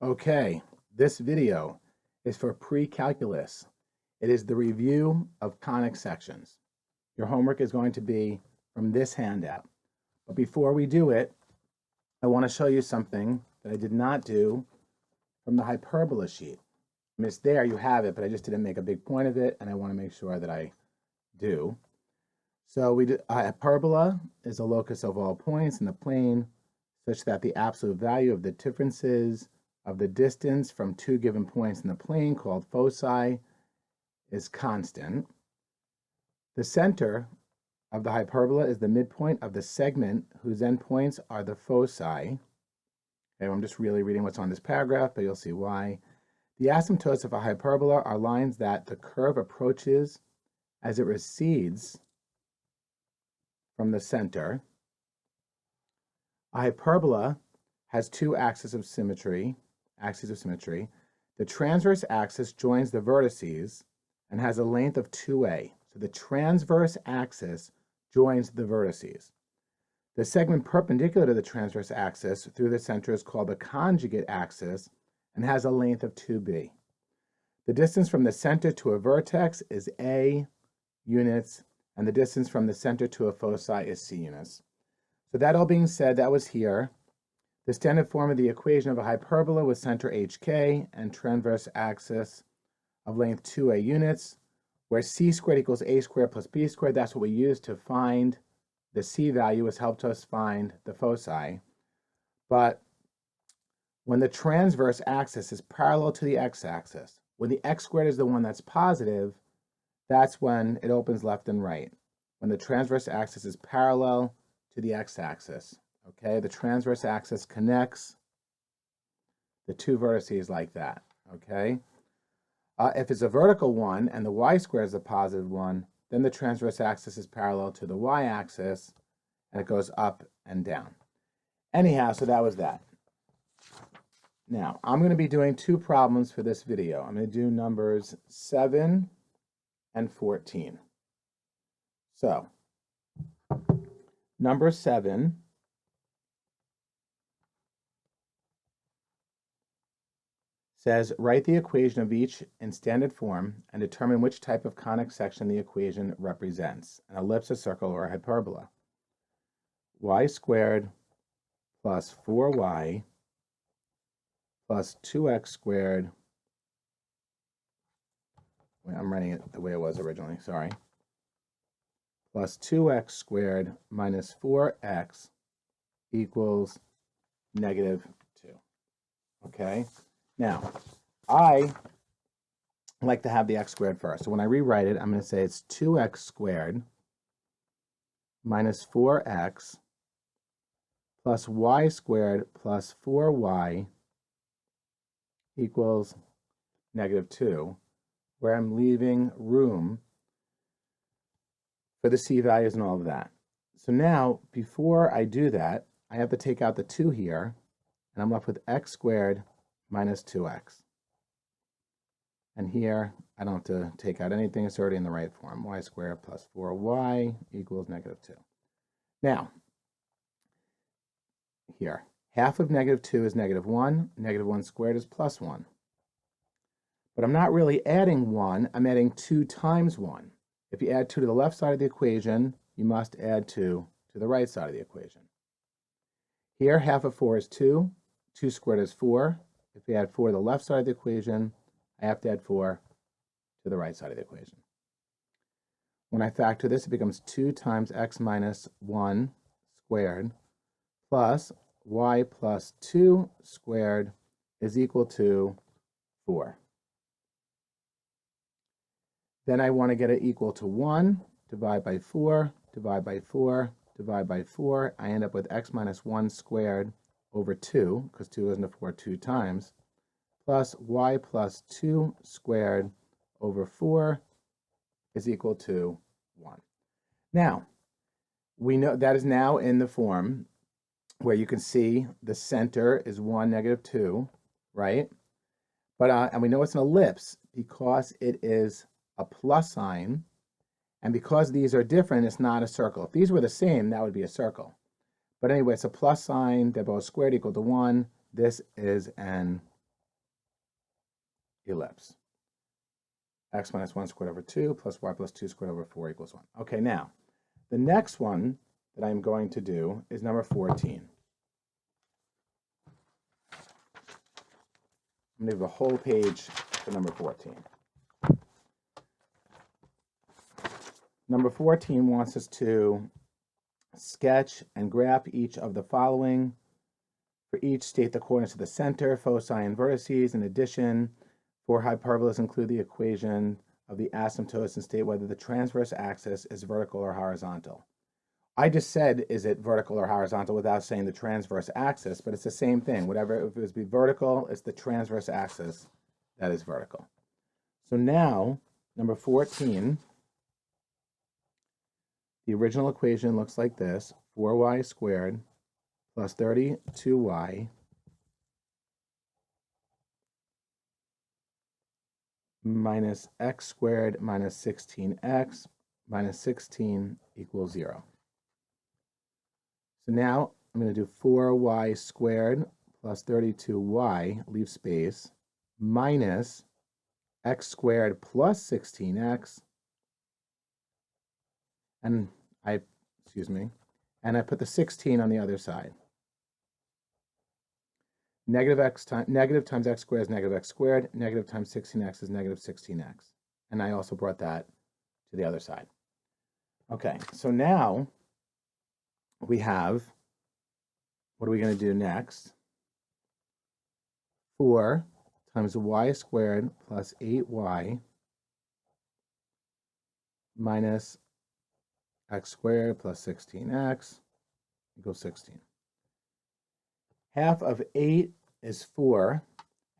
Okay, this video is for pre-calculus. It is the review of conic sections. Your homework is going to be from this handout. But before we do it, I want to show you something that I did not do from the hyperbola sheet. I mean, it's there, you have it, but I just didn't make a big point of it, and I want to make sure that I do. So a hyperbola is a locus of all points in the plane such that the absolute value of the differences of the distance from two given points in the plane, called foci, is constant. The center of the hyperbola is the midpoint of the segment whose endpoints are the foci. Okay, I'm just really reading what's on this paragraph, but you'll see why. The asymptotes of a hyperbola are lines that the curve approaches as it recedes from the center. A hyperbola has two axes of symmetry. The transverse axis joins the vertices and has a length of 2a. So the transverse axis joins the vertices. The segment perpendicular to the transverse axis through the center is called the conjugate axis and has a length of 2b. The distance from the center to a vertex is a units, and the distance from the center to a foci is c units. So that all being said, that was here. The standard form of the equation of a hyperbola with center hk and transverse axis of length 2a units, where c squared equals a squared plus b squared, that's what we use to find the c value, has helped us find the foci. But when the transverse axis is parallel to the x-axis, when the x squared is the one that's positive, that's when it opens left and right. When the transverse axis is parallel to the x-axis. Okay, the transverse axis connects the two vertices like that. Okay, if it's a vertical one and the y squared is a positive one, then the transverse axis is parallel to the y-axis and it goes up and down. Anyhow, so that was that. Now, I'm going to be doing two problems for this video. I'm going to do numbers 7 and 14. So, number 7 says, write the equation of each in standard form and determine which type of conic section the equation represents, an ellipse, a circle, or a hyperbola. Y squared plus 4y plus 2x squared, I'm writing it the way it was originally, sorry, plus 2x squared minus 4x equals negative 2. Okay? Now, I like to have the x squared first. So when I rewrite it, I'm going to say it's 2x squared minus 4x plus y squared plus 4y equals negative 2, where I'm leaving room for the c values and all of that. So now, before I do that, I have to take out the 2 here, and I'm left with x squared minus 2x. And here, I don't have to take out anything. It's already in the right form. Y squared plus 4y equals negative 2. Now, here, half of negative 2 is negative 1. Negative 1 squared is plus 1. But I'm not really adding 1. I'm adding 2 times 1. If you add 2 to the left side of the equation, you must add 2 to the right side of the equation. Here, half of 4 is 2. 2 squared is 4. If we add 4 to the left side of the equation, I have to add 4 to the right side of the equation. When I factor this, it becomes 2 times x minus 1 squared plus y plus 2 squared is equal to 4. Then I want to get it equal to 1, divide by 4, divide by 4, divide by 4. I end up with x minus 1 squared over 2, because 2 goes into 4 2 times, plus y plus 2 squared over 4 is equal to 1. Now, we know that is now in the form where you can see the center is 1, negative 2, right? But and we know it's an ellipse because it is a plus sign, and because these are different, it's not a circle. If these were the same, that would be a circle. But anyway, it's a plus sign. They're both squared equal to 1. This is an ellipse. X minus 1 squared over 2 plus y plus 2 squared over 4 equals 1. Okay, now, the next one that I'm going to do is number 14. I'm going to give a whole page to number 14. Number 14 wants us to sketch and graph each of the following. For each, state the coordinates of the center, foci, and vertices. In addition, for hyperbolas, include the equation of the asymptotes and state whether the transverse axis is vertical or horizontal. I just said, is it vertical or horizontal, without saying the transverse axis, but it's the same thing. Whatever, if it was be vertical, it's the transverse axis that is vertical. So now, number 14, the original equation looks like this: 4y squared plus 32y minus x squared minus 16x minus 16 equals 0. So now I'm going to do 4y squared plus 32y, leave space, minus x squared plus 16x, and I put the 16 on the other side. Negative times x squared is negative x squared. Negative times 16x is negative 16x. And I also brought that to the other side. Okay, so now we have, what are we going to do next? 4 times y squared plus 8y minus x squared plus 16x equals 16. Half of 8 is 4,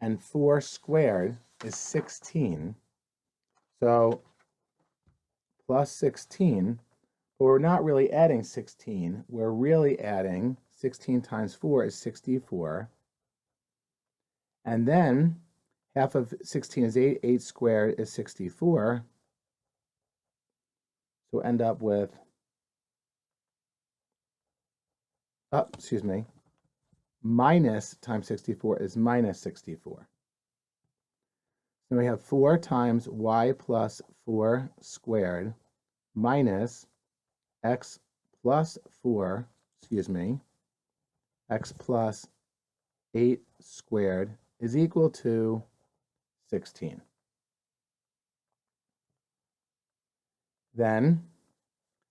and 4 squared is 16. So plus 16, but we're not really adding 16. We're really adding 16 times 4 is 64. And then half of 16 is 8. 8 squared is 64. So we'll end up with, minus times 64 is minus 64. Then we have 4 times y plus 4 squared minus x plus 4, x plus 8 squared is equal to 16. Then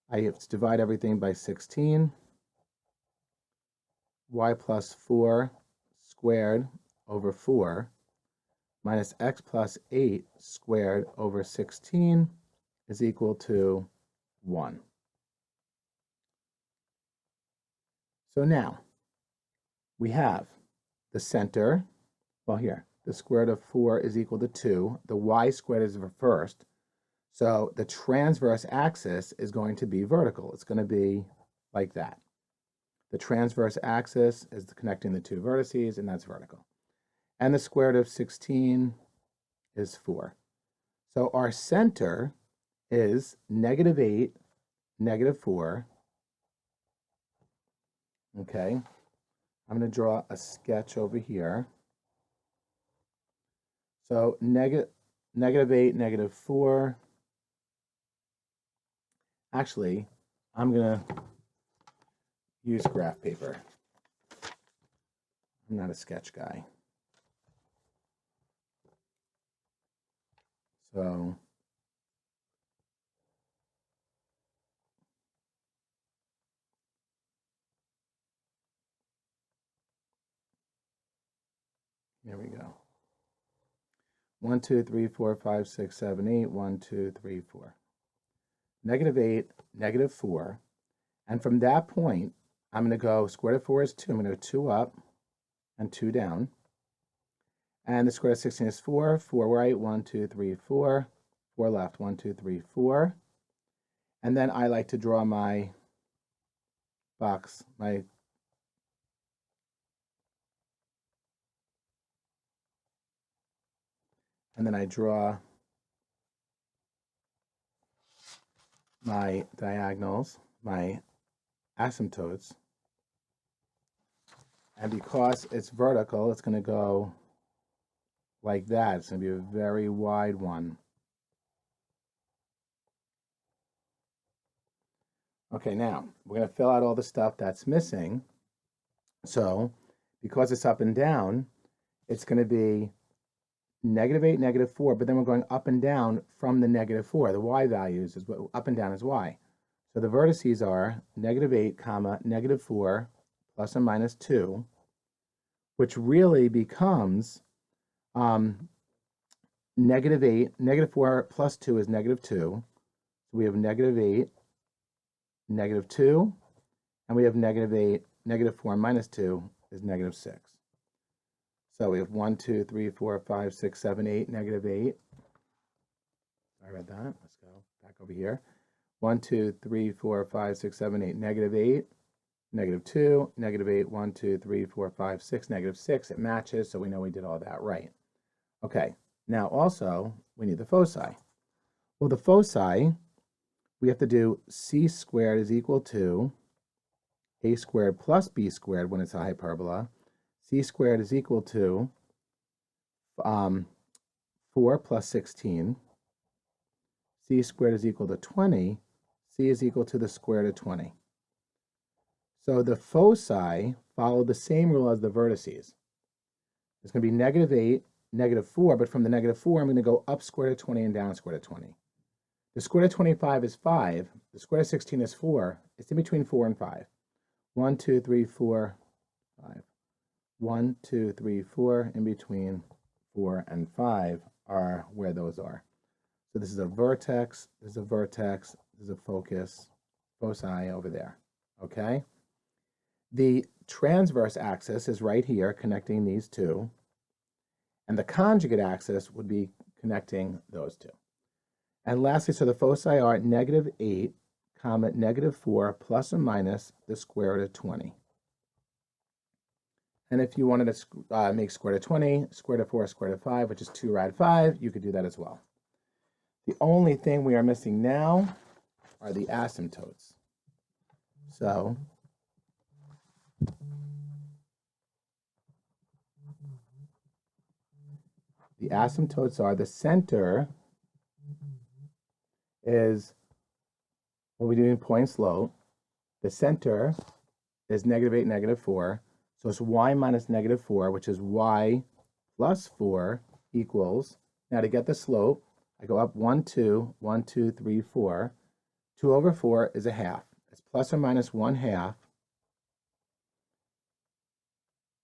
I have to divide everything by 16. Y plus 4 squared over 4 minus x plus 8 squared over 16 is equal to 1. So now we have the center. Well, here, the square root of 4 is equal to 2. The y squared is reversed. So the transverse axis is going to be vertical. It's going to be like that. The transverse axis is connecting the two vertices, and that's vertical. And the square root of 16 is 4. So our center is negative 8, negative 4. Okay, I'm going to draw a sketch over here. So negative 8, negative 4. Actually, I'm going to use graph paper. I'm not a sketch guy. So here we go. 1, 2, 3, 4, 5, 6, 7, 8. 1, 2, 3, 4. Negative 8, negative 4. And from that point, I'm going to go, square root of 4 is 2. I'm going to go 2 up and 2 down. And the square root of 16 is 4. 4 right, 1, 2, 3, 4. 4 left, 1, 2, 3, 4. And then I like to draw my box, and then I draw my diagonals, my asymptotes. And because it's vertical, it's going to go like that. It's going to be a very wide one. Okay, now we're going to fill out all the stuff that's missing. So because it's up and down, it's going to be -8, -4, but then we're going up and down from the -4. The y values is what up and down is y. So the vertices are -8, -4, plus or minus 2, which really becomes -8, -4 plus 2 is -2. So we have -8, -2, and we have -8, -4 minus 2 is -6. So we have 1, 2, 3, 4, 5, 6, 7, 8, -8. I read that. Let's go back over here. 1, 2, 3, 4, 5, 6, 7, 8, -8, -2, -8, 1, 2, 3, 4, 5, 6, -6. It matches, so we know we did all that right. Okay, now also we need the foci. Well, the foci, we have to do c squared is equal to a squared plus b squared when it's a hyperbola. C squared is equal to 4 plus 16. C squared is equal to 20. C is equal to the square root of 20. So the foci follow the same rule as the vertices. It's going to be -8, -4, but from the -4, I'm going to go up square root of 20 and down square root of 20. The square root of 25 is 5. The square root of 16 is 4. It's in between 4 and 5. 1, 2, 3, 4, 5. 1, 2, 3, 4, in between 4 and 5 are where those are. So this is a vertex, this is a vertex, this is a focus, foci over there, okay? The transverse axis is right here connecting these two, and the conjugate axis would be connecting those two. And lastly, so the foci are -8, -4, plus or minus the square root of 20. And if you wanted to make square root of 20, square root of 4, square root of 5, which is 2 rad 5, you could do that as well. The only thing we are missing now are the asymptotes. So the asymptotes are the center is, what we do in point slope, the center is -8, -4. So it's y minus -4, which is y plus 4 equals, now to get the slope, I go up 1, 2, 1, 2, 3, 4. 2 over 4 is a half. It's plus or minus 1/2.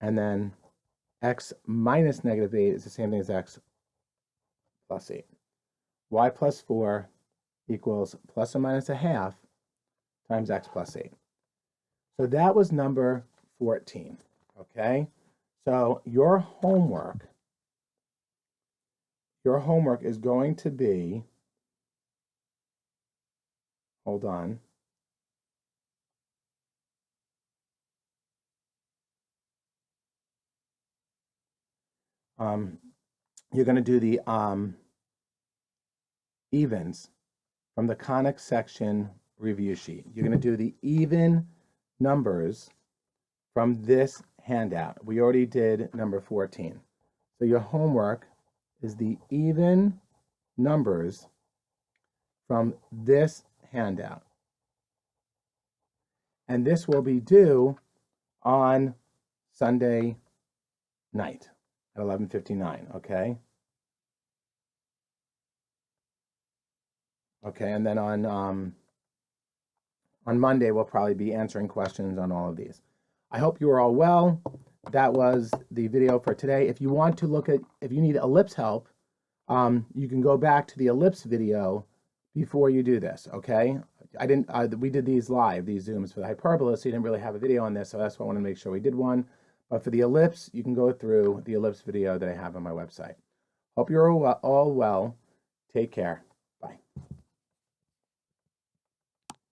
And then x minus -8 is the same thing as x plus 8. Y plus 4 equals plus or minus a half times x plus 8. So that was number 14, okay? So your homework is going to be, hold on. You're going to do the evens from the conic section review sheet. You're going to do the even numbers from this handout. We already did number 14. So your homework is the even numbers from this handout. And this will be due on Sunday night at 11:59, okay? Okay, and then on Monday, we'll probably be answering questions on all of these. I hope you are all well. That was the video for today. If you want to look at, if you need ellipse help, you can go back to the ellipse video before you do this, okay? We did these live, these Zooms for the hyperbola, so you didn't really have a video on this, so that's why I want to make sure we did one. But for the ellipse, you can go through the ellipse video that I have on my website. Hope you're all well. Take care. Bye.